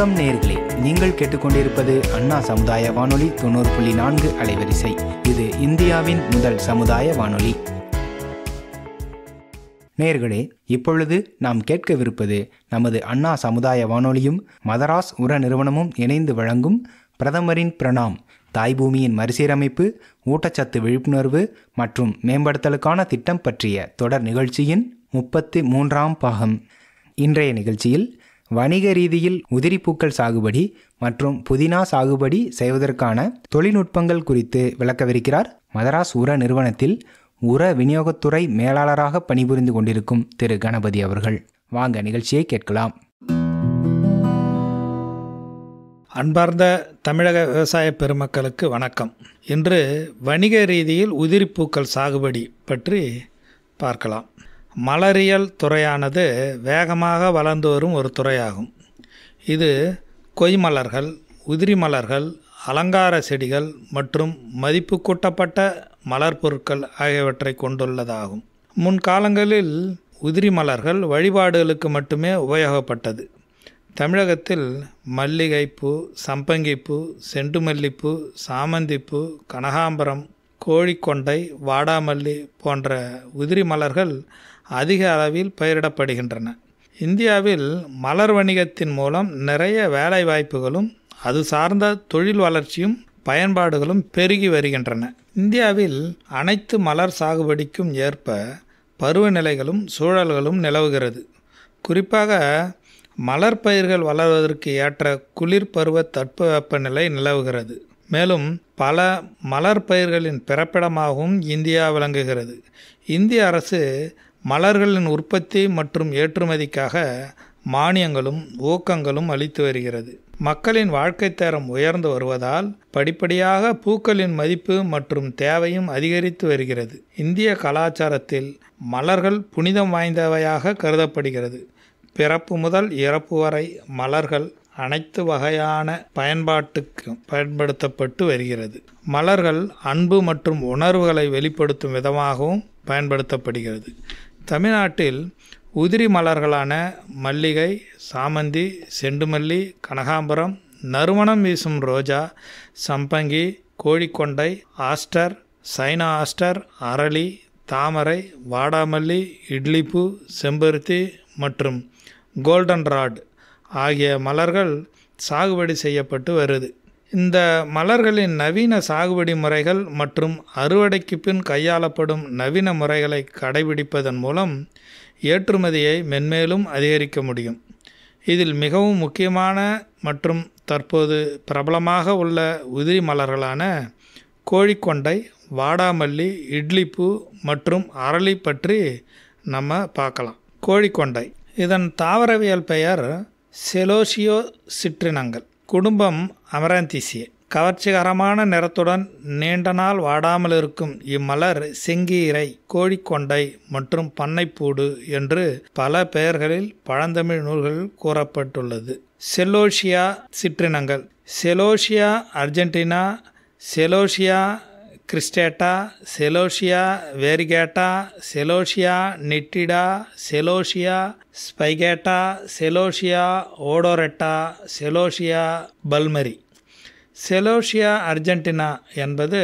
வணக்கம் நேயர்களே, நீங்கள் கேட்டுக்கொண்டிருப்பது அண்ணா சமுதாய வானொலி 90.4 அலைவரிசை. இது இந்தியாவின் முதல் சமுதாய வானொலி. நேயர்களே, இப்பொழுது நாம் கேட்கவிருப்பது நமது அண்ணா சமுதாய வானொலியும் மதராஸ் உர நிறுவனமும் இணைந்து வழங்கும் பிரதமரின் பிரணாம், தாய்பூமியின் மறுசீரமைப்பு, ஊட்டச்சத்து விழிப்புணர்வு மற்றும் மேம்படுத்தலுக்கான திட்டம் பற்றிய தொடர் நிகழ்ச்சியின் 33ஆம் பாகம். இன்றைய நிகழ்ச்சியில் வணிக ரீதியில் உதிரிப்பூக்கள் சாகுபடி மற்றும் புதினா சாகுபடி செய்வதற்கான தொழில்நுட்பங்கள் குறித்து விளக்கவிருக்கிறார் மதராஸ் உர நிறுவனத்தில் உர விநியோகத்துறை மேலாளராக பணிபுரிந்து கொண்டிருக்கும் திரு கணபதி அவர்கள். வாங்க நிகழ்ச்சியை கேட்கலாம். அன்பார்ந்த தமிழக விவசாய பெருமக்களுக்கு வணக்கம். இன்று வணிக ரீதியில் உதிரிப்பூக்கள் சாகுபடி பற்றி பார்க்கலாம். மலரியல் துறையானது வேகமாக வளர்ந்து வரும் ஒரு துறையாகும். இது கொய்மலர்கள், உதிரி மலர்கள், அலங்கார செடிகள் மற்றும் மதிப்பு கூட்டப்பட்ட மலர் பொருட்கள் ஆகியவற்றை கொண்டுள்ளதாகும். முன்காலங்களில் உதிரி மலர்கள் வழிபாடுகளுக்கு மட்டுமே உபயோகப்பட்டது. தமிழகத்தில் மல்லிகைப்பூ, சம்பங்கிப்பூ, செண்டுமல்லிப்பூ, சாமந்திப்பூ, கனகாம்பரம், கோழிக்கொண்டை, வாடாமல்லி போன்ற உதிரி மலர்கள் அதிக அளவில் பயிரிடப்படுகின்றன. இந்தியாவில் மலர் வணிகத்தின் மூலம் நிறைய வேலை வாய்ப்புகளும் அது சார்ந்த தொழில் வளர்ச்சியும் பயன்பாடுகளும் பெருகி வருகின்றன. இந்தியாவில் அனைத்து மலர் சாகுபடிக்கும் ஏற்ப பருவநிலைகளும் சூழல்களும் நிலவுகிறது. குறிப்பாக மலர் பயிர்கள் வளர்வதற்கு ஏற்ற குளிர் பருவ தட்பவெப்பநிலை நிலவுகிறது. மேலும் பல மலர் பயிர்களின் பிறப்பிடமாகவும் இந்தியா விளங்குகிறது. இந்திய அரசு மலர்களின் உற்பத்தி மற்றும் ஏற்றுமதிக்காக மானியங்களும் ஊக்கங்களும் அளித்து வருகிறது. மக்களின் வாழ்க்கை தரம் உயர்ந்து வருவதால் படிப்படியாக பூக்களின் மதிப்பு மற்றும் தேவையும் அதிகரித்து வருகிறது. இந்திய கலாச்சாரத்தில் மலர்கள் புனிதம் வாய்ந்தவையாக கருதப்படுகிறது. பிறப்பு முதல் இறப்பு வரை மலர்கள் அனைத்து வகையான பயன்பாட்டுக்கு பயன்படுத்தப்பட்டு வருகிறது. மலர்கள் அன்பு மற்றும் உணர்வுகளை வெளிப்படுத்தும் விதமாகவும் பயன்படுத்தப்படுகிறது. தமிழ்நாட்டில் உதிரி மலர்களான மல்லிகை, சாமந்தி, செண்டுமல்லி, கனகாம்பரம், நறுமணம் வீசும் ரோஜா, சம்பங்கி, கோழிக்கொண்டை, ஆஸ்டர், சைனா ஆஸ்டர், அரளி, தாமரை, வாடாமல்லி, இட்லிப்பூ, செம்பருத்தி மற்றும் கோல்டன் ராட் ஆகிய மலர்கள் சாகுபடி செய்யப்பட்டு வருது. இந்த மலர்களின் நவீன சாகுபடி முறைகள் மற்றும் அறுவடைக்கு பின் கையாளப்படும் நவீன முறைகளை கடைபிடிப்பதன் மூலம் ஏற்றுமதியை மென்மேலும் அதிகரிக்க முடியும். இதில் மிகவும் முக்கியமான மற்றும் தற்போது பிரபலமாக உள்ள உதிரி மலர்களான கோழிக்கொண்டை, வாடாமல்லி, இட்லிப்பூ மற்றும் அரளி பற்றி நம்ம பார்க்கலாம். கோழிக்கொண்டை, இதன் தாவரவியல் பெயர் செலோசியோ சிட்ரினங்கள், குடும்பம் அமராந்திசியே. கவர்ச்சிகரமான நிறத்துடன் நீண்ட நாள் வாடாமல் இருக்கும் இம்மலர் செங்கீரை, கோழிக்கொண்டை மற்றும் பண்ணைப்பூடு என்று பல பெயர்களில் பழந்தமிழ் நூல்களில் கூறப்பட்டுள்ளது. செலோசியா சிட்ரினங்கள், Celosia argentina, Celosia cristata, Celosia variegata, Celosia nitida, Celosia spicata, Celosia odorata, Celosia பல்மரி. செலோசியா அர்ஜென்டினா என்பது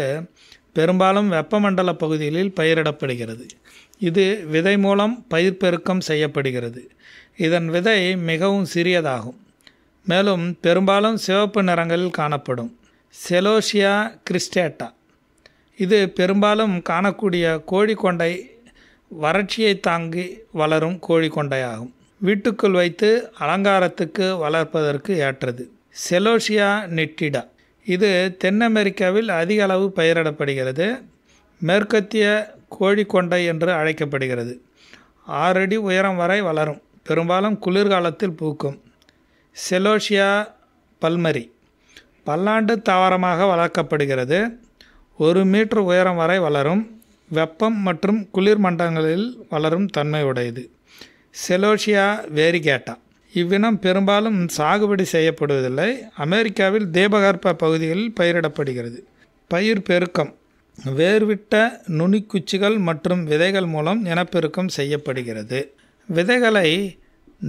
பெரும்பாலும் வெப்பமண்டல பகுதிகளில் பயிரிடப்படுகிறது. இது விதை மூலம் பயிர் பெருக்கம் செய்யப்படுகிறது. இதன் விதை மிகவும் சிறியதாகும். மேலும் பெரும்பாலும் சிவப்பு நிறங்களில் காணப்படும். செலோசியா கிறிஸ்டேட்டா, இது பெரும்பாலும் காணக்கூடிய கோழிக்கொண்டை வறட்சியை தாங்கி வளரும் கோழிக்கொண்டையாகும். வீட்டுக்குள் வைத்து அலங்காரத்துக்கு வளர்ப்பதற்கு ஏற்றது. செலோசியா நிட்டிடா, இது தென் அமெரிக்காவில் அதிக அளவு பயிரிடப்படுகிறது. மேற்கத்திய கோழிக்கொண்டை என்று அழைக்கப்படுகிறது. 6 அடி உயரம் வரை வளரும். பெரும்பாலும் குளிர்காலத்தில் பூக்கும். செலோசியா பல்மரி, பல்லாண்டு தாவரமாக வளர்க்கப்படுகிறது. 1 மீட்டர் உயரம் வரை வளரும். வெப்பம் மற்றும் குளிர் மண்டலங்களில் வளரும் தன்மை உடையது. செலோசியா வேரிகேட்டா, இவ்வினம் பெரும்பாலும் சாகுபடி செய்யப்படுவதில்லை. அமெரிக்காவில் தீபகற்ப பகுதிகளில் பயிரிடப்படுகிறது. பயிர் பெருக்கம், வேர்விட்ட நுனிக்குச்சிகள் மற்றும் விதைகள் மூலம் இனப்பெருக்கம் செய்யப்படுகிறது. விதைகளை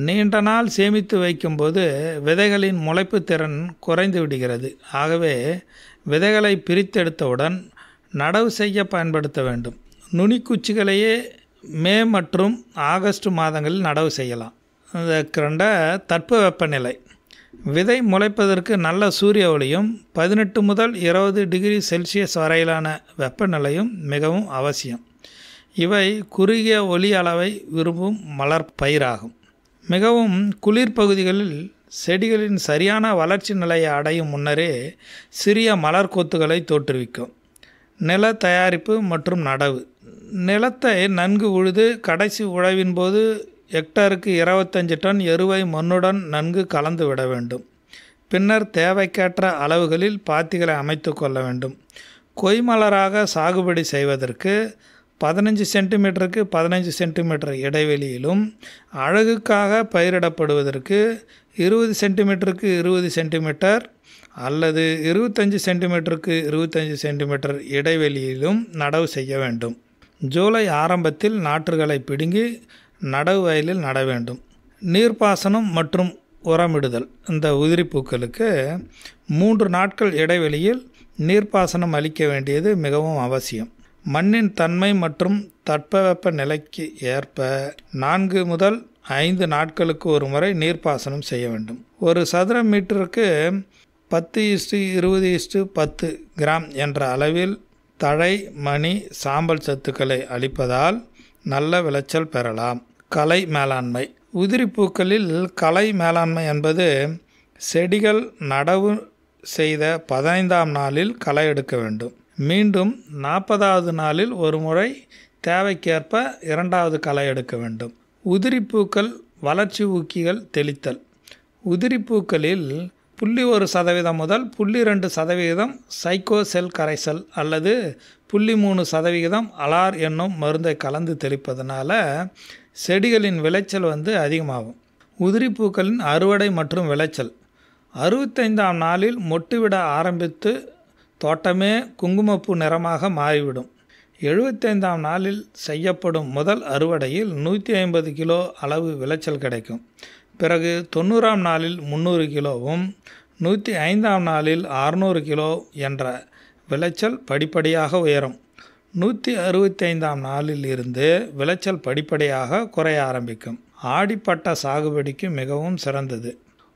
நீண்ட நாள் சேமித்து வைக்கும்போது விதைகளின் முளைப்பு திறன் குறைந்து விடுகிறது. ஆகவே விதைகளை பிரித்தெடுத்தவுடன் நடவு செய்ய பயன்படுத்த வேண்டும். நுனிக்குச்சிகளையே மே மற்றும் ஆகஸ்ட் மாதங்களில் நடவு செய்யலாம். இதற்கண்ட தட்பவெப்பநிலை. விதை முளைப்பதற்கு நல்ல சூரிய ஒளியும் 18 முதல் 20 டிகிரி செல்சியஸ் வரையிலான வெப்பநிலையும் மிகவும் அவசியம். இவை குறுகிய ஒளி அளவை விரும்பும் மலர் பயிராகும். மிகவும் குளிர் பகுதிகளில் செடிகளின் சரியான வளர்ச்சி நிலையை அடையும் முன்னரே சிறிய மலர் கொத்துகளை தோற்றுவிக்கும். நில தயாரிப்பு மற்றும் நடவு. நிலத்தை நன்கு உழுது கடைசி உழவின் போது ஹெக்டருக்கு 25 டன் எருவை மண்ணுடன் நன்கு கலந்து விட வேண்டும். பின்னர் தேவைக்கேற்ற அளவுகளில் பாத்திகளை அமைத்து கொள்ள வேண்டும். கொய்மலராக சாகுபடி செய்வதற்கு 15 சென்டிமீட்டருக்கு 15 சென்டிமீட்டர் இடைவெளியிலும், அழகுக்காக பயிரிடப்படுவதற்கு 20 சென்டிமீட்டருக்கு 20 சென்டிமீட்டர் அல்லது 25 சென்டிமீட்டருக்கு 25 சென்டிமீட்டர் இடைவெளியிலும் நடவு செய்ய வேண்டும். ஜூலை ஆரம்பத்தில் நாற்றுகளை பிடுங்கி நடவு வயலில் நட வேண்டும். நீர்ப்பாசனம் மற்றும் உரமிடுதல். இந்த உதிரிப்பூக்களுக்கு 3 நாட்கள் இடைவெளியில் நீர்ப்பாசனம் அளிக்க வேண்டியது மிகவும் அவசியம். மண்ணின் தன்மை மற்றும் தட்பவெப்ப நிலைக்கு ஏற்ப 4 முதல் 5 நாட்களுக்கு ஒரு முறை நீர்ப்பாசனம் செய்ய வேண்டும். ஒரு சதுர மீட்டருக்கு 10:20:10 கிராம் என்ற அளவில் தழை, மணி, சாம்பல் சத்துக்களை அளிப்பதால் நல்ல விளைச்சல் பெறலாம். களை மேலாண்மை. உதிரிப்பூக்களில் களை மேலாண்மை என்பது செடிகள் நடவு செய்த 15ஆம் நாளில் களை எடுக்க வேண்டும். மீண்டும் 40வது நாளில் ஒரு முறை தேவைக்கேற்ப 2வது களை எடுக்க வேண்டும். உதிரிப்பூக்கள் வளர்ச்சி ஊக்கிகள் தெளித்தல். உதிரிப்பூக்களில் 0.1% முதல் 0.2% சைக்கோ செல் கரைசல் அல்லது 0.3% அலார் என்னும் மருந்தை கலந்து தெளிப்பதனால செடிகளின் விளைச்சல் அதிகமாகும். உதிரிப்பூக்களின் அறுவடை மற்றும் விளைச்சல். 65ஆம் நாளில் மொட்டுவிட ஆரம்பித்து தோட்டமே குங்குமப்பூ நிறமாக மாறிவிடும். 75ஆம் நாளில் செய்யப்படும் முதல் அறுவடையில் 150 கிலோ அளவு விளைச்சல் கிடைக்கும். பிறகு 90ஆம் நாளில் 300 கிலோவும் 105ஆம் நாளில் 600 கிலோ என்ற விளைச்சல் படிப்படியாக உயரும். 165ஆம் நாளில் இருந்து விளைச்சல் படிப்படியாக குறைய ஆரம்பிக்கும். ஆடிப்பட்ட சாகுபடிக்கு மிகவும் சிறந்தது.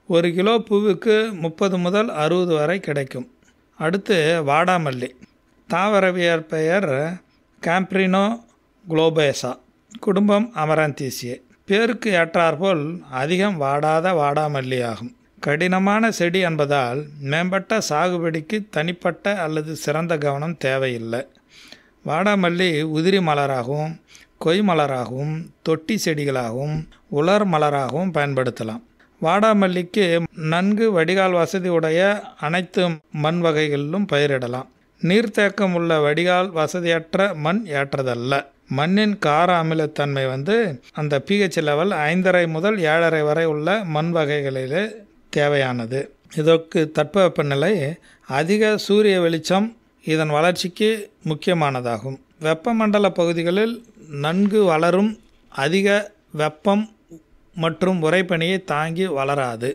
1 கிலோ பூவுக்கு 30 முதல் 60 வரை கிடைக்கும். அடுத்து வாடாமல்லி. தாவரவியற் பெயர் கேம்ப்ரினோ குளோபேசா. குடும்பம் அமராந்தீசியே. பேருக்கு ஏற்றாற்போல் அதிகம் வாடாத வாடாமல்லி ஆகும். கடினமான செடி என்பதால் மேம்பட்ட சாகுபடிக்கு தனிப்பட்ட அல்லது சிறந்த கவனம் தேவையில்லை. வாடாமல்லி உதிரி மலராகவும், கொய் மலராகவும், தொட்டி செடிகளாகவும், உலர் மலராகவும் பயன்படுத்தலாம். வாடாமல்லிக்கு நன்கு வடிகால் வசதி உடைய அனைத்து மண் வகைகளிலும் பயிரிடலாம். நீர்த்தேக்கம் உள்ள வடிகால் வசதியற்ற மண் ஏற்றதல்ல. மண்ணின் கார அமிலத்தன்மை அந்த pH லெவல் 5.5 முதல் 7.5 வரை உள்ள மண் வகைகளிலே தேவையானது. இதற்கு தட்பவெப்பநிலை அதிக சூரிய வெளிச்சம் இதன் வளர்ச்சிக்கு முக்கியமானதாகும். வெப்பமண்டல பகுதிகளில் நன்கு வளரும் அதிக வெப்பம் மற்றும் உறைபனியை தாங்கி வளராது.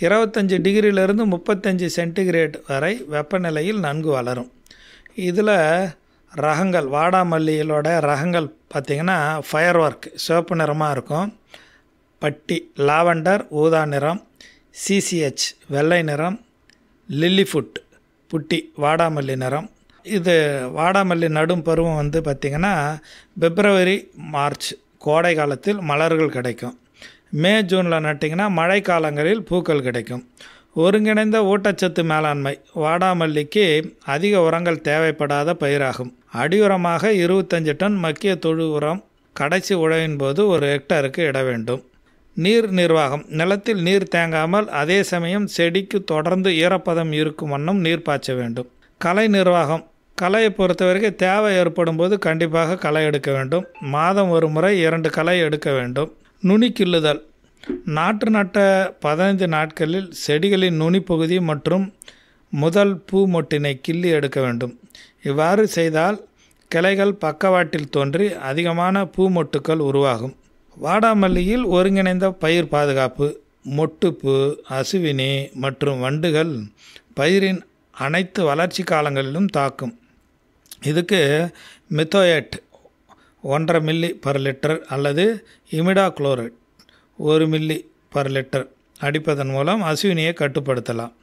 25 டிகிரியிலிருந்து 35 சென்டிகிரேட் வரை வெப்பநிலையில் நன்கு வளரும். இதில் ரகங்கள், வாடாமல்லிகளோட ரகங்கள் பார்த்திங்கன்னா ஃபயர் ஒர்க் சிவப்பு நிறமாக இருக்கும், பட்டி லாவெண்டர் ஊதா நிறம், CCH வெள்ளை நிறம், லில்லிஃபுட் புட்டி வாடாமல்லி நிறம். இது வாடாமல்லி நடும் பருவம் பார்த்திங்கன்னா பிப்ரவரி மார்ச் கோடை காலத்தில் மலர்கள் கிடைக்கும். மே ஜூனில் நட்டிங்கன்னா மழை காலங்களில் பூக்கள் கிடைக்கும். ஒருங்கிணைந்த ஊட்டச்சத்து மேலாண்மை. வாடாமல்லிக்கு அதிக உரங்கள் தேவைப்படாத பயிராகும். அடியுரமாக 25 டன் மக்கிய தொழு உரம் கடைசி உழவின் போது 1 ஹெக்டருக்கு இட வேண்டும். நீர் நிர்வாகம். நிலத்தில் நீர் தேங்காமல் அதே சமயம் செடிக்கு தொடர்ந்து ஈரப்பதம் இருக்கும் வண்ணம் நீர் பாய்ச்ச வேண்டும். களை நிர்வாகம். களையை பொறுத்தவரைக்கும் தேவை ஏற்படும் போது கண்டிப்பாக களை எடுக்க வேண்டும். மாதம் ஒரு முறை 2 களை எடுக்க வேண்டும். நுனி கிள்ளுதல். நாற்று நட்ட 15 நாட்களில் செடிகளின் நுனி பகுதி மற்றும் முதல் பூ மொட்டினை கிள்ளி எடுக்க வேண்டும். இவ்வாறு செய்தால் கிளைகள் பக்கவாட்டில் தோன்றி அதிகமான பூ மொட்டுக்கள் உருவாகும். வாடாமல்லியில் ஒருங்கிணைந்த பயிர் பாதுகாப்பு. மொட்டுப்பு, அசுவினி மற்றும் வண்டுகள் பயிரின் அனைத்து வளர்ச்சி காலங்களிலும் தாக்கும். இதுக்கு மித்தோயேட் 1.5 மில்லி பர் லிட்டர் அல்லது இமிடாக்ளோரைட் 1 மில்லி பர் லிட்டர் அடிப்பதன் மூலம் அசுவினியை கட்டுப்படுத்தலாம்.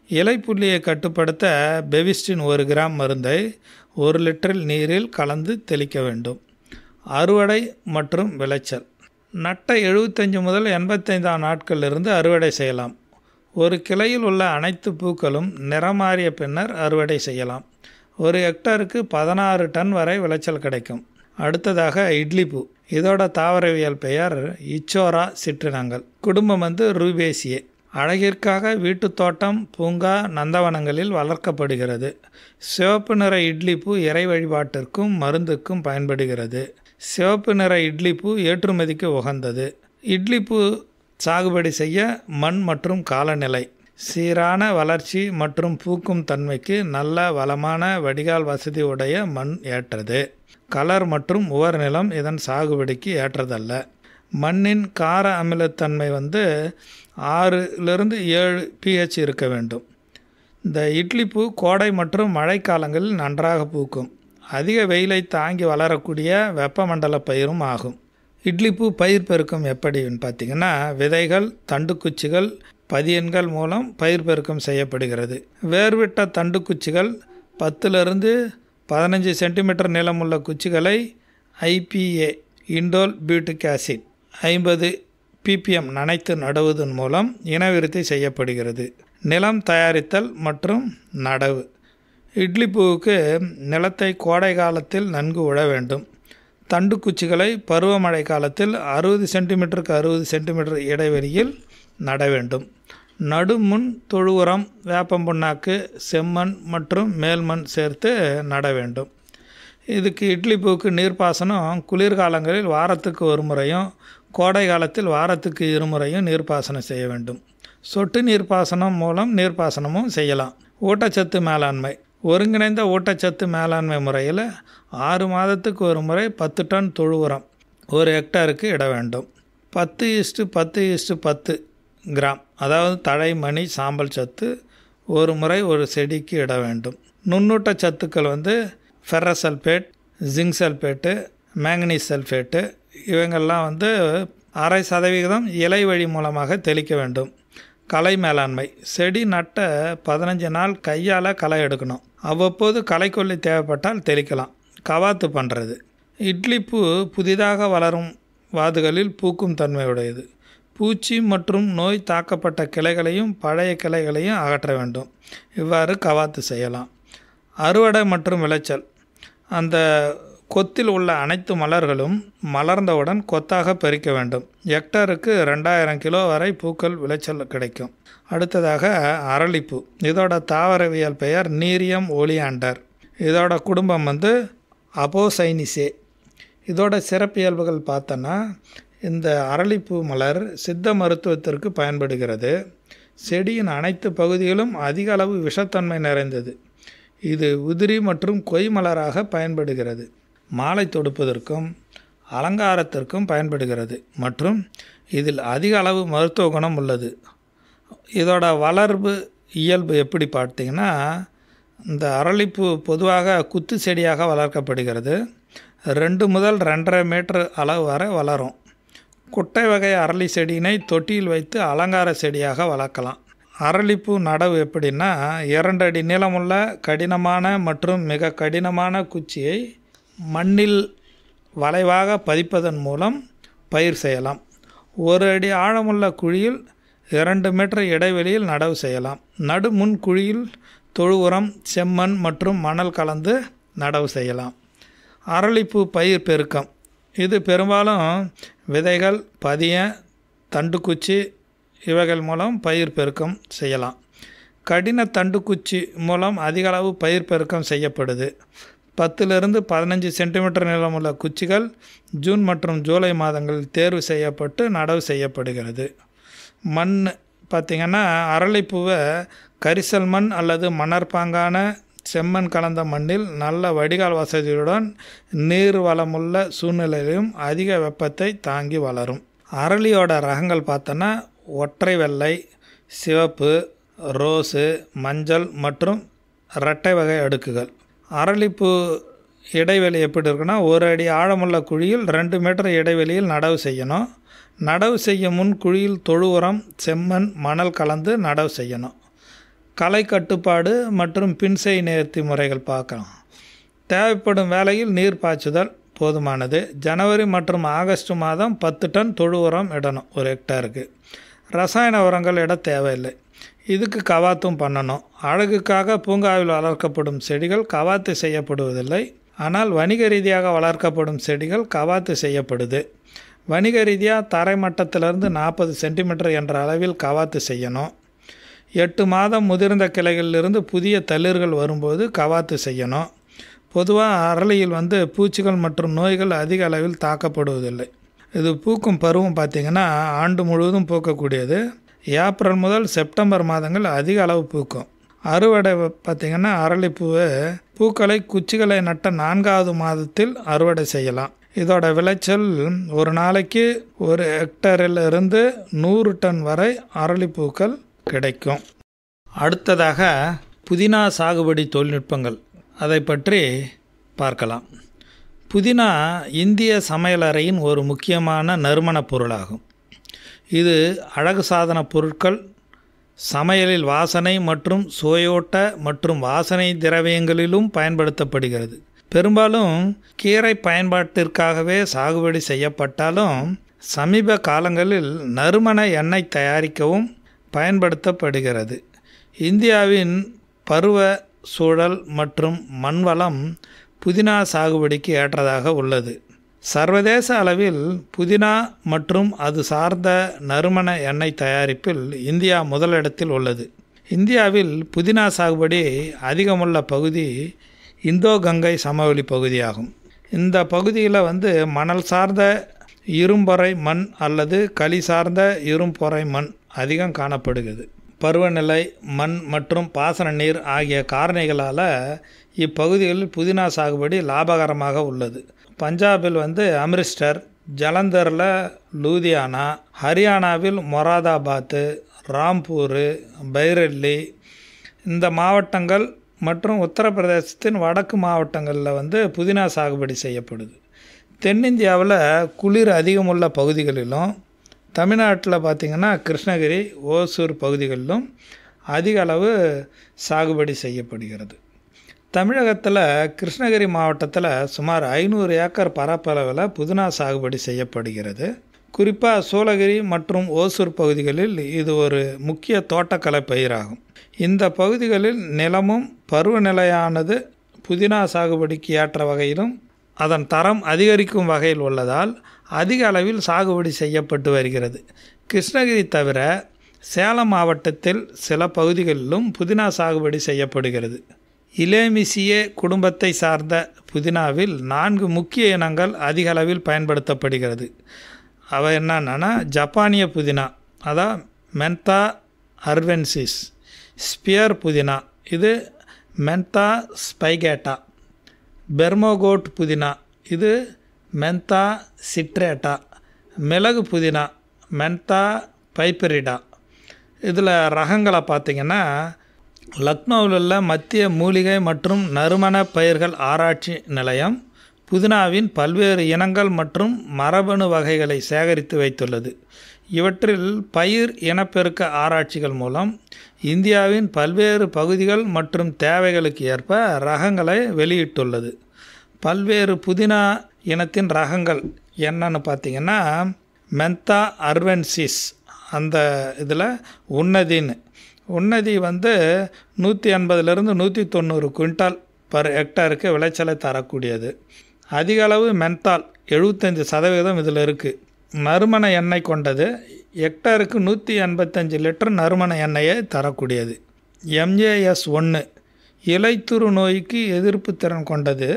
இலைப்புள்ளியை கட்டுப்படுத்த பெவிஸ்டின் 1 கிராம் மருந்தை 1 லிட்டர் நீரில் கலந்து தெளிக்க வேண்டும். அறுவடை மற்றும் விளைச்சல். நட்ட 75 முதல் 85 நாட்களிலிருந்து அறுவடை செய்யலாம். ஒரு கிளையில் உள்ள அனைத்து பூக்களும் நிறமாறிய பின்னர் அறுவடை செய்யலாம். ஒரு ஹெக்டருக்கு 16 டன் வரை விளைச்சல் கிடைக்கும். அடுத்ததாக இட்லி பூ. இதோட தாவரவியல் பெயர் இச்சோரா சிற்றினங்கள். குடும்பம் ரூபேசியே. அழகிற்காக வீட்டு தோட்டம், பூங்கா, நந்தவனங்களில் வளர்க்கப்படுகிறது. சிவப்பு நிற இட்லி பூ இறை வழிபாட்டிற்கும் மருந்துக்கும் பயன்படுகிறது. சிவப்பு நிற இட்லி பூ ஏற்றுமதிக்கு உகந்தது. இட்லி பூ சாகுபடி செய்ய மண் மற்றும் காலநிலை. சீரான வளர்ச்சி மற்றும் பூக்கும் தன்மைக்கு நல்ல வளமான வடிகால் வசதி உடைய மண் ஏற்றது. கலர் மற்றும் உவர் நிலம் இதன் சாகுபடிக்கு ஏற்றதல்ல. மண்ணின் கார அமிலத்தன்மை 6லிருந்து 7 pH இருக்க வேண்டும். இந்த இட்லி பூ கோடை மற்றும் மழைக்காலங்களில் நன்றாக பூக்கும். அதிக வெயிலை தாங்கி வளரக்கூடிய வெப்பமண்டல பயிரும் ஆகும். இட்லி பூ பயிர் பெருக்கம் எப்படின்னு பார்த்திங்கன்னா, விதைகள், தண்டுக்குச்சிகள், பதியன்கள் மூலம் பயிர் பெருக்கம் செய்யப்படுகிறது. வேர்விட்ட தண்டுக்குச்சிகள் 10லிருந்து 15 சென்டிமீட்டர் நீளமுள்ள குச்சிகளை IPA indole boutique acid 50 ppm நனைத்து நடுவதன் மூலம் இனவிருத்தி செய்யப்படுகிறது. நிலம் தயாரித்தல் மற்றும் நடவு. இட்லி பூவுக்கு நிலத்தை கோடை காலத்தில் நன்கு உழ வேண்டும். தண்டுக்குச்சிகளை பருவமழை காலத்தில் 60 சென்டிமீட்டருக்கு 60 சென்டிமீட்டர் இடைவெளியில் நட வேண்டும். நடுமுன் தொழு உரம், வேப்பம் புண்ணாக்கு, செம்மண் மற்றும் மேல்மண் சேர்த்து நட வேண்டும். இதுக்கு இட்லி பூவுக்கு நீர்ப்பாசனம் குளிர்காலங்களில் வாரத்துக்கு 1 முறையும், கோடை காலத்தில் வாரத்துக்கு 2 முறையும் நீர்ப்பாசனம் செய்ய வேண்டும். சொட்டு நீர்ப்பாசனம் மூலம் நீர்ப்பாசனமும் செய்யலாம். ஊட்டச்சத்து மேலாண்மை. ஒருங்கிணைந்த ஊட்டச்சத்து மேலாண்மை முறையில் 6 மாதத்துக்கு 1 முறை 10 டன் தொழு உரம் 1 ஹெக்டருக்கு இட வேண்டும். 10:10:10 கிராம், அதாவது தழை, மணி, சாம்பல் சத்து 1 முறை ஒரு செடிக்கு இட வேண்டும். நுண்ணூட்ட சத்துக்கள் ferrous sulphate, zinc sulphate, manganese sulphate இவங்கெல்லாம் 0.5% இலை வழி மூலமாக தெளிக்க வேண்டும். களை மேலாண்மை. செடி நட்ட 15 நாள் கையால் களை எடுக்கணும். அவ்வப்போது களைக்கொல்லி தேவைப்பட்டால் தெளிக்கலாம். கவாத்து பண்ணுறது. இட்லி பூ புதிதாக வளரும் வாதுகளில் பூக்கும் தன்மையுடையது. பூச்சி மற்றும் நோய் தாக்கப்பட்ட கிளைகளையும் பழைய கிளைகளையும் அகற்ற வேண்டும். இவ்வாறு கவாத்து செய்யலாம். அறுவடை மற்றும் விளைச்சல். அந்த கொத்தில் உள்ள அனைத்து மலர்களும் மலர்ந்தவுடன் கொத்தாக பறிக்க வேண்டும். ஹெக்டருக்கு 2000 கிலோ வரை பூக்கள் விளைச்சல் கிடைக்கும். அடுத்ததாக அரளிப்பூ. இதோட தாவரவியல் பெயர் நீரியம் ஓலியாண்டர். இதோட குடும்பம் அபோசைனிசே. இதோட சிறப்பியல்புகள் பார்த்தோன்னா, இந்த அரளிப்பூ மலர் சித்த மருத்துவத்திற்கு பயன்படுகிறது. செடியின் அனைத்து பகுதிகளும் அதிக அளவு விஷத்தன்மை நிறைந்தது. இது உதிரி மற்றும் கொய் மலராக பயன்படுகிறது. மாலை தொடுப்பதற்கும் அலங்காரத்திற்கும் பயன்படுகிறது மற்றும் இதில் அதிக அளவு மருத்துவ குணம் உள்ளது. இதோட வளர்ப்பு இயல்பு எப்படி பார்த்தீங்கன்னா, இந்த அரளிப்பூ பொதுவாக குத்து செடியாக வளர்க்கப்படுகிறது. 2 முதல் 2.5 மீட்டர் அளவு வரை வளரும். குட்டை வகை அரளி செடியினை தொட்டியில் வைத்து அலங்கார செடியாக வளர்க்கலாம். அரளிப்பூ நடவு எப்படின்னா, 2 அடி நீளமுள்ள கடினமான மற்றும் மிக கடினமான குச்சியை மண்ணில் வளைவாக பதிப்பதன் மூலம் பயிர் செய்யலாம். 1 அடி ஆழமுள்ள குழியில் 2 மீட்டர் இடைவெளியில் நடவு செய்யலாம். நடுமுன் குழியில் தொழு உரம், செம்மண் மற்றும் மணல் கலந்து நடவு செய்யலாம். அரளிப்பூ பயிர் பெருக்கம். இது பெரும்பாலும் விதைகள், பதிய, தண்டுக்குச்சி இவைகள் மூலம் பயிர் பெருக்கம் செய்யலாம். கடின தண்டுக்குச்சி மூலம் அதிக அளவு பயிர் பெருக்கம் செய்யப்படுது. 10லிருந்து 15 சென்டிமீட்டர் நீளமுள்ள குச்சிகள் ஜூன் மற்றும் ஜூலை மாதங்களில் தேர்வு செய்யப்பட்டு நடவு செய்யப்படுகிறது. மண் பார்த்திங்கன்னா, அரளிப்பூவை கரிசல் மண் அல்லது மணற்பாங்கான செம்மண் கலந்த மண்ணில் நல்ல வடிகால் வசதியுடன் நீர் வளமுள்ள சூழ்நிலையிலும் அதிக வெப்பத்தை தாங்கி வளரும். அரளியோட ரகங்கள் பார்த்தோன்னா ஒற்றை வெள்ளை, சிவப்பு, ரோஸு, மஞ்சள் மற்றும் இரட்டை வகை அடுக்குகள். அரளிப்பூ இடைவெளி எப்படி இருக்குன்னா, 1 அடி ஆழமுள்ள குழியில் 2 மீட்டர் இடைவெளியில் நடவு செய்யணும். நடவு செய்யும் முன் குழியில் தொழு உரம், செம்மண், மணல் கலந்து நடவு செய்யணும். களை கட்டுப்பாடு மற்றும் பின்செய் நேர்த்தி முறைகள் பார்க்கலாம். தேவைப்படும் வேளையில் நீர் பாய்ச்சுதல் போதுமானது. ஜனவரி மற்றும் ஆகஸ்ட் மாதம் 10 டன் தொழு உரம் இடணும் 1 ஹெக்டருக்கு. ரசாயன உரங்கள் இட தேவையில்லை. இதுக்கு கவாத்தும் பண்ணணும். அழகுக்காக பூங்காவில் வளர்க்கப்படும் செடிகள் கவாத்து செய்யப்படுவதில்லை. ஆனால் வணிக ரீதியாக வளர்க்கப்படும் செடிகள் கவாத்து செய்யப்படுது. வணிக ரீதியாக தரை மட்டத்திலிருந்து 40 சென்டிமீட்டர் என்ற அளவில் கவாத்து செய்யணும். 8 மாதம் முதிர்ந்த கிளைகளிலிருந்து புதிய தளிர்கள் வரும்போது கவாத்து செய்யணும். பொதுவாக அரளியில் பூச்சிகள் மற்றும் நோய்கள் அதிக அளவில் தாக்கப்படுவதில்லை. இது பூக்கும் பருவம் பார்த்திங்கன்னா ஆண்டு முழுவதும் பூக்கக்கூடியது. ஏப்ரல் முதல் செப்டம்பர் மாதங்கள் அதிக அளவு பூக்கும். அறுவடை பார்த்திங்கன்னா அரளிப்பூவை பூக்களை குச்சிகளை நட்ட 4வது மாதத்தில் அறுவடை செய்யலாம். இதோட விளைச்சல் ஒரு நாளைக்கு 1 ஹெக்டரிலிருந்து 100 டன் வரை அரளிப்பூக்கள் கிடைக்கும். அடுத்ததாக புதினா சாகுபடி தொழில்நுட்பங்கள் அதை பற்றி பார்க்கலாம். புதினா இந்திய சமையலறையின் ஒரு முக்கியமான நறுமணப் பொருளாகும். இது அழகு சாதன பொருட்கள், சமையலில் வாசனை மற்றும் சுவையோட்ட மற்றும் வாசனை திரவியங்களிலும் பயன்படுத்தப்படுகிறது. பெரும்பாலும் கீரை பயன்பாட்டிற்காகவே சாகுபடி செய்யப்பட்டாலும் சமீப காலங்களில் நறுமண எண்ணெய் தயாரிக்கவும் பயன்படுத்தப்படுகிறது. இந்தியாவின் பருவ சூழல் மற்றும் மண்வளம் புதினா சாகுபடிக்கு ஏற்றதாக உள்ளது. சர்வதேச அளவில் புதினா மற்றும் அது சார்ந்த நறுமண எண்ணெய் தயாரிப்பில் இந்தியா முதலிடத்தில் உள்ளது. இந்தியாவில் புதினா சாகுபடி அதிகமுள்ள பகுதி இந்தோ கங்கை சமவெளி பகுதியாகும். இந்த பகுதியில் மணல் சார்ந்த இரும்பொறை மண் அல்லது களி சார்ந்த இரும்பொறை மண் அதிகம் காணப்படுகிறது. பருவநிலை, மண் மற்றும் பாசன நீர் ஆகிய காரணிகளால் இப்பகுதிகளில் புதினா சாகுபடி லாபகரமாக உள்ளது. பஞ்சாபில் அமிர்தசர், ஜலந்தரில் லூதியானா, ஹரியானாவில் மொராதாபாத்து, ராம்பூர், பைரெல்லி இந்த மாவட்டங்கள் மற்றும் உத்தரப்பிரதேசத்தின் வடக்கு மாவட்டங்களில் புதினா சாகுபடி செய்யப்படுது. தென்னிந்தியாவில் குளிர் அதிகமுள்ள பகுதிகளிலும், தமிழ்நாட்டில் பார்த்திங்கன்னா கிருஷ்ணகிரி, ஓசூர் பகுதிகளிலும் அதிக அளவு சாகுபடி செய்யப்படுகிறது. தமிழகத்தில் கிருஷ்ணகிரி மாவட்டத்தில் சுமார் 500 ஏக்கர் பரப்பளவில் புதினா சாகுபடி செய்யப்படுகிறது. குறிப்பாக சூளகிரி மற்றும் ஓசூர் பகுதிகளில் இது ஒரு முக்கிய தோட்டக்கலை பயிராகும். இந்த பகுதிகளில் நிலமும் பருவநிலையானது புதினா சாகுபடிக்கு ஏற்ற வகையிலும் அதன் தரம் அதிகரிக்கும் வகையில் உள்ளதால் அதிக அளவில் சாகுபடி செய்யப்பட்டு வருகிறது. கிருஷ்ணகிரி தவிர சேலம் மாவட்டத்தில் சில பகுதிகளிலும் புதினா சாகுபடி செய்யப்படுகிறது. இலேமிசியே குடும்பத்தை சார்ந்த புதினாவில் 4 முக்கிய இனங்கள் அதிக அளவில் பயன்படுத்தப்படுகிறது. அவை என்னன்னா ஜப்பானிய புதினா, அதான் மென்தா அர்வென்சிஸ், ஸ்பியர் புதினா, இது மென்தா ஸ்பைகேட்டா, பெர்மோகோட் புதினா, இது மென்தா சிட்ரேட்டா, மிளகு புதினா, மென்தா பைப்பரிடா. இதில் ரகங்களை பார்த்திங்கன்னா லக்னோவில் உள்ள மத்திய மூலிகை மற்றும் நறுமண பயிர்கள் ஆராய்ச்சி நிலையம் புதினாவின் பல்வேறு இனங்கள் மற்றும் மரபணு வகைகளை சேகரித்து வைத்துள்ளது. இவற்றில் பயிர் இனப்பெருக்க ஆராய்ச்சிகள் மூலம் இந்தியாவின் பல்வேறு பகுதிகள் மற்றும் தேவைகளுக்கு ஏற்ப ரகங்களை வெளியிட்டுள்ளது. பல்வேறு புதினா இனத்தின் ரகங்கள் என்னன்னு பார்த்திங்கன்னா மென்தா அர்வென்சிஸ், அந்த இதில் உன்னதி 180லிருந்து 190 குவிண்டால் பர் ஹெக்டருக்கு விளைச்சலை தரக்கூடியது. அதிக அளவு மென்தால் 75% இதில் இருக்குது. நறுமண எண்ணெய் கொண்டது. ஹெக்டருக்கு 185 லிட்டர் நறுமண எண்ணெயை தரக்கூடியது. MAS1 இலைத்துரு நோய்க்கு எதிர்ப்பு திறன் கொண்டது.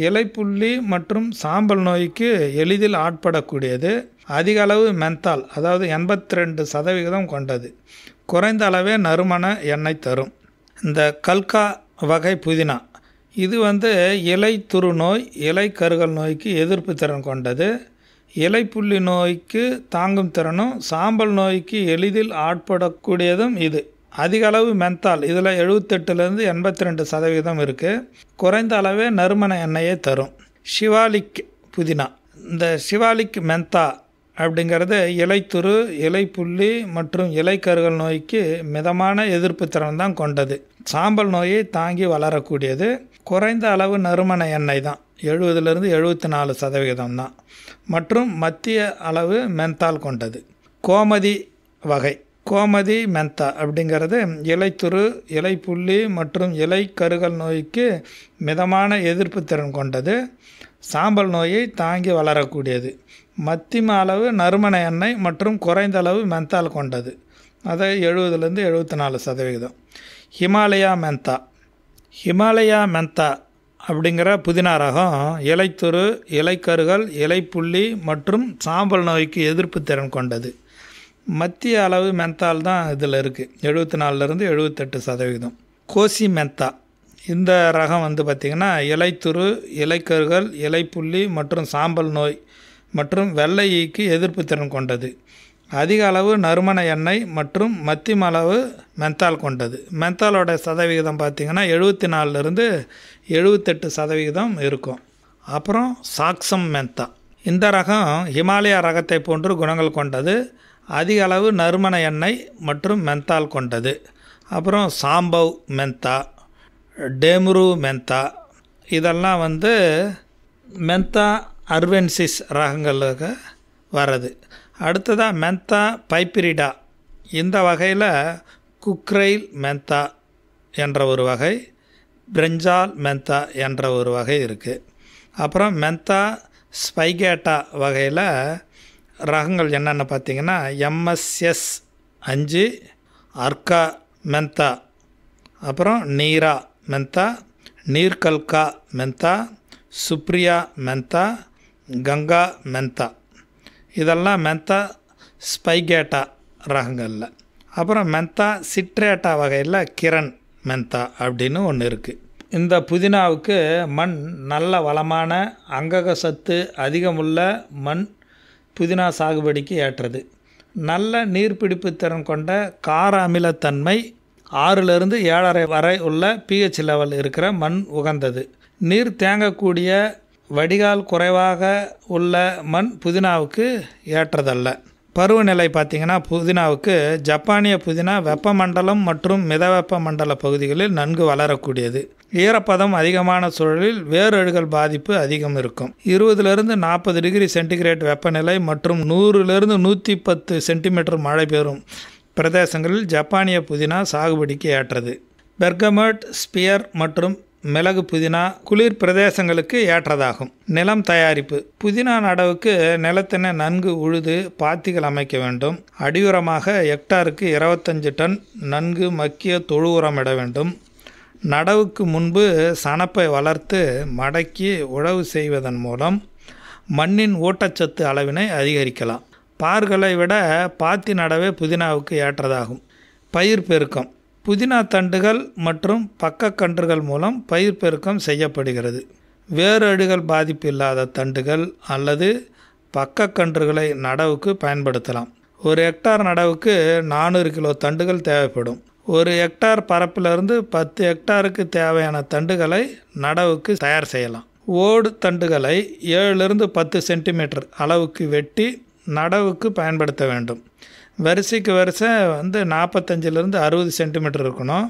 இலைப்புள்ளி மற்றும் சாம்பல் நோய்க்கு எளிதில் ஆட்படக்கூடியது. அதிக அளவு மென்தால், அதாவது 82% கொண்டது. குறைந்த அளவே நறுமண எண்ணெய் தரும். இந்த கல்கா வகை புதினா. இது இலை துரு நோய், இலை கருகல் நோய்க்கு எதிர்ப்பு திறன் கொண்டது. இலைப்புள்ளி நோய்க்கு தாங்கும் திறனும் சாம்பல் நோய்க்கு எளிதில் ஆட்படக்கூடியதும் இது. அதிக அளவு மென்தால் இதில் 78லேருந்து 82% இருக்குது. குறைந்த அளவே நறுமண எண்ணெயை தரும். ஷிவாலிக் புதினா. இந்த ஷிவாலிக் மென்தா அப்படிங்கிறது இலைத்துரு, இலைப்புள்ளி மற்றும் இலைக்கருகல் நோய்க்கு மிதமான எதிர்ப்பு திறன் தான் கொண்டது. சாம்பல் நோயை தாங்கி வளரக்கூடியது. குறைந்த அளவு நறுமண எண்ணெய் தான், 70லேருந்து 74% தான், மற்றும் மத்திய அளவு மென்தால் கொண்டது. கோமதி வகை. கோமதி மென்தா அப்படிங்கிறது இலைத்துரு, இலைப்புள்ளி மற்றும் இலை கருகல் நோய்க்கு மிதமான எதிர்ப்பு திறன் கொண்டது. சாம்பல் நோயை தாங்கி வளரக்கூடியது. மத்திய அளவு நறுமண எண்ணெய் மற்றும் குறைந்த அளவு மென்தால் கொண்டது. அதை 70லேருந்து 74%. ஹிமாலயா மென்தா. ஹிமாலயா மென்தா அப்படிங்கிற புதினா ரகம் இலைத்துரு, இலைக்கருகல், இலைப்புள்ளி மற்றும் சாம்பல் நோய்க்கு எதிர்ப்பு திறன் கொண்டது. மத்திய அளவு மென்தால் தான் இதில் இருக்குது, 74லேருந்து 78%. கோசி மென்தா. இந்த ரகம் பார்த்திங்கன்னா இலைத்துரு, இலைக்கருகல், இலைப்புள்ளி மற்றும் சாம்பல் நோய் மற்றும் வெள்ளை ஈக்கு எதிர்ப்பு திறன் கொண்டது. அதிக அளவு நறுமண எண்ணெய் மற்றும் மத்திய அளவு மென்தால் கொண்டது. மென்தாலோட சதவிகிதம் பார்த்திங்கன்னா 74லேருந்து 78% இருக்கும். அப்புறம் சாக்சம் மென்தா. இந்த ரகம் ஹிமாலயா ரகத்தை போன்று குணங்கள் கொண்டது. அதிக அளவு நறுமண எண்ணெய் மற்றும் மென்தால் கொண்டது. அப்புறம் சாம்பவ் மென்தா, டேமுரு மென்தா, இதெல்லாம் மென்தா அர்வென்சிஸ் ரகங்களுக்கு வர்றது. அடுத்ததாக மென்தா பைப்பிரிடா. இந்த வகையில் குக்ரைல் மென்தா என்ற ஒரு வகை, பிரெஞ்சால் மென்தா என்ற ஒரு வகை இருக்குது. அப்புறம் மென்தா ஸ்பைகேட்டா வகையில் ரகங்கள் என்னென்னு பார்த்திங்கன்னா MSS 5, அர்கா மென்தா, அப்புறம் நீரா mentha, நீர்கல்கா mentha, Supriya mentha, Ganga mentha. இதெல்லாம் மென்தா ஸ்பைகேட்டா ரகங்களில். அப்புறம் மென்தா சிட்ரேட்டா வகையில் கிரண் மென்தா அப்படின்னு ஒன்று இருக்குது. இந்த புதினாவுக்கு மண் நல்ல வளமான அங்கக சத்து அதிகமுள்ள மண் புதினா சாகுபடிக்கு ஏற்றது. நல்ல நீர்பிடிப்பு திறன் கொண்ட கார அமிலத்தன்மை 6லேருந்து 7.5 வரை உள்ள pH லெவல் இருக்கிற மண் உகந்தது. நீர் தேங்கக்கூடிய வடிகால் குறைவாக உள்ள மண் புதினாவுக்கு ஏற்றதல்ல. பருவநிலை பார்த்திங்கன்னா புதினாவுக்கு ஜப்பானிய புதினா வெப்பமண்டலம் மற்றும் மிதவெப்ப மண்டல பகுதிகளில் நன்கு வளரக்கூடியது. ஈரப்பதம் அதிகமான சூழலில் வேரழுகல் பாதிப்பு அதிகம் இருக்கும். 20லேருந்து 40 டிகிரி சென்டிகிரேட் வெப்பநிலை மற்றும் 100லேருந்து 110 சென்டிமீட்டர் மழை பெறும் பிரதேசங்களில் ஜப்பானிய புதினா சாகுபடிக்கு ஏற்றது. பெர்கமட், ஸ்பியர் மற்றும் மிளகு புதினா குளிர் பிரதேசங்களுக்கு ஏற்றதாகும். நிலம் தயாரிப்பு. புதினா நடவுக்கு நிலத்தினை நன்கு உழுது பாத்திகள் அமைக்க வேண்டும். அடியுரமாக ஹெக்டாருக்கு 25 டன் நன்கு மக்கிய தொழு உரம் இட வேண்டும். நடவுக்கு முன்பு சணப்பை வளர்த்து மடக்கி உழவு செய்வதன் மூலம் மண்ணின் ஊட்டச்சத்து அளவினை அதிகரிக்கலாம். பார்களை விட பாத்தி நடவே புதினாவுக்கு ஏற்றதாகும். பயிர் பெருக்கம். புதினா தண்டுகள் மற்றும் பக்கக்கன்றுகள் மூலம் பயிர் பெருக்கம் செய்யப்படுகிறது. வேறு அழுகல் பாதிப்பு இல்லாத தண்டுகள் அல்லது பக்கக்கன்றுகளை நடவுக்கு பயன்படுத்தலாம். ஒரு ஹெக்டார் நடவுக்கு 400 கிலோ தண்டுகள் தேவைப்படும். ஒரு ஹெக்டார் பரப்பிலிருந்து 10 ஹெக்டாருக்கு தேவையான தண்டுகளை நடவுக்கு தயார் செய்யலாம். ஓடு தண்டுகளை 7லேருந்து 10 சென்டிமீட்டர் அளவுக்கு வெட்டி நடவுக்கு பயன்படுத்த வேண்டும். வரிசைக்கு வரிசை 45லேருந்து 60 சென்டிமீட்டர் இருக்கணும்.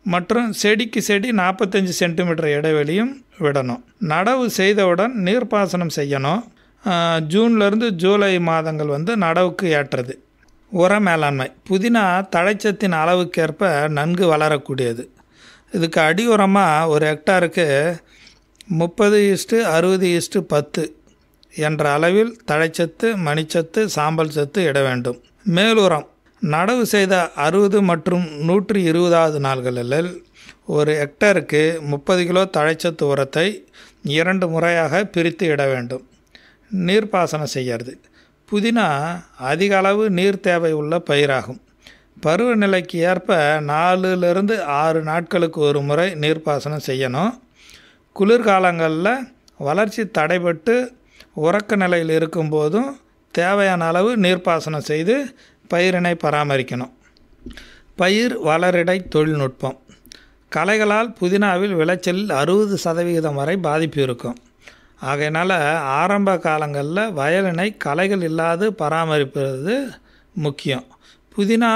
மற்றும் செடிக்கு செடி 45 சென்டிமீட்டர் இடைவெளியும் விடணும். நடவு செய்தவுடன் நீர்ப்பாசனம் செய்யணும். ஜூன்லேருந்து ஜூலை மாதங்கள் நடவுக்கு ஏற்றது. உர மேலாண்மை. புதினா தழைச்சத்தின் அளவுக்கேற்ப நன்கு வளரக்கூடியது. இதுக்கு அடி உரமாக ஒரு ஹெக்டாருக்கு 30:60:10 என்ற அளவில் தழைச்சத்து, மணிச்சத்து, சாம்பல் சத்து இட வேண்டும். மேலுரம். நடவு செய்த 60 மற்றும் 120வது நாள்களில் ஒரு ஹெக்டருக்கு 30 கிலோ தழைச்சத்து உரத்தை 2 முறையாக பிரித்து இட வேண்டும். நீர்ப்பாசனம் செய்கிறது. புதினா அதிக அளவு நீர் தேவை உள்ள பயிராகும். பருவநிலைக்கு ஏற்ப 4லிருந்து 6 நாட்களுக்கு ஒரு முறை நீர்ப்பாசனம் செய்யணும். குளிர்காலங்களில் வளர்ச்சி தடைபட்டு உறக்க நிலையில் இருக்கும்போதும் தேவையான அளவு நீர்ப்பாசனம் செய்து பயிரினை பராமரிக்கணும். பயிர் வளரிடை தொழில்நுட்பம். களைகளால் புதினாவில் விளைச்சலில் 60% வரை பாதிப்பு இருக்கும். ஆகையினால் ஆரம்ப காலங்களில் வயலினை களைகள் இல்லாது பராமரிப்பது முக்கியம். புதினா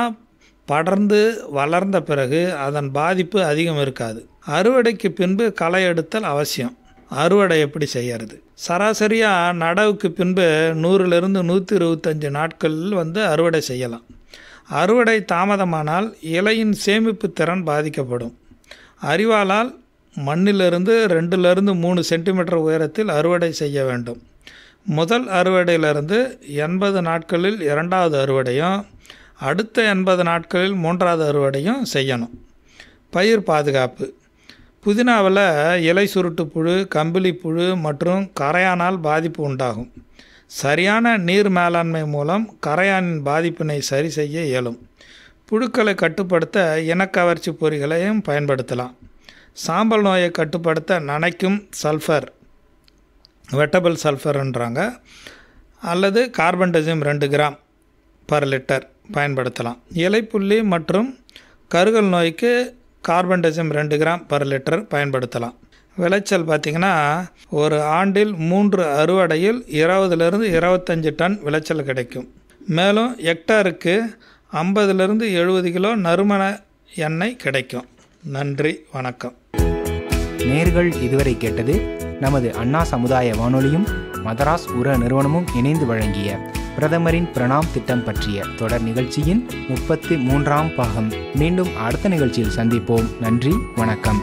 படர்ந்து வளர்ந்த பிறகு அதன் பாதிப்பு அதிகம் இருக்காது. அறுவடைக்கு பின்பு களை எடுத்தல் அவசியம். அறுவடை எப்படி செய்கிறது? சராசரியாக நடவுக்கு பின்பு 100லிருந்து 125 நாட்களில் அறுவடை செய்யலாம். அறுவடை தாமதமானால் இலையின் சேமிப்பு திறன் பாதிக்கப்படும். அரிவாளால் மண்ணிலிருந்து 2லிருந்து 3 சென்டிமீட்டர் உயரத்தில் அறுவடை செய்ய வேண்டும். முதல் அறுவடையிலிருந்து 80 நாட்களில் 2வது அறுவடையும், அடுத்த 80 நாட்களில் 3வது அறுவடையும் செய்யணும். பயிர் பாதுகாப்பு. புதினாவில் இலை சுருட்டு புழு, கம்பிளி புழு மற்றும் கரையானால் பாதிப்பு உண்டாகும். சரியான நீர் மேலாண்மை மூலம் கரையானின் பாதிப்பினை சரி செய்ய இயலும். புழுக்களை கட்டுப்படுத்த இனக்கவர்ச்சி பொறிகளையும் பயன்படுத்தலாம். சாம்பல் நோயை கட்டுப்படுத்த நனைக்கும் சல்ஃபர், வெட்டபிள் சல்ஃபர்ன்றாங்க, அல்லது கார்பன்டசிம் 2 கிராம் பர் லிட்டர் பயன்படுத்தலாம். இலைப்புள்ளி மற்றும் கருகல் நோய்க்கு கார்பன்டசிம் 2 கிராம் பர் லிட்டர் பயன்படுத்தலாம். விளைச்சல் பார்த்திங்கன்னா ஒரு ஆண்டில் 3 அறுவடையில் 20லிருந்து 25 டன் விளைச்சல் கிடைக்கும். மேலும் ஹெக்டாருக்கு 50லிருந்து 70 கிலோ நறுமண எண்ணெய் கிடைக்கும். நன்றி, வணக்கம். நேர்கள் இதுவரை கேட்டது நமது அண்ணா சமுதாய வானொலியும் மதராஸ் உர நிறுவனமும் இணைந்து வழங்கிய பிரதமரின் பிரணாம் திட்டம் பற்றிய தொடர் நிகழ்ச்சியின் 33ஆம் பாகம். மீண்டும் அடுத்த நிகழ்ச்சியில் சந்திப்போம். நன்றி, வணக்கம்.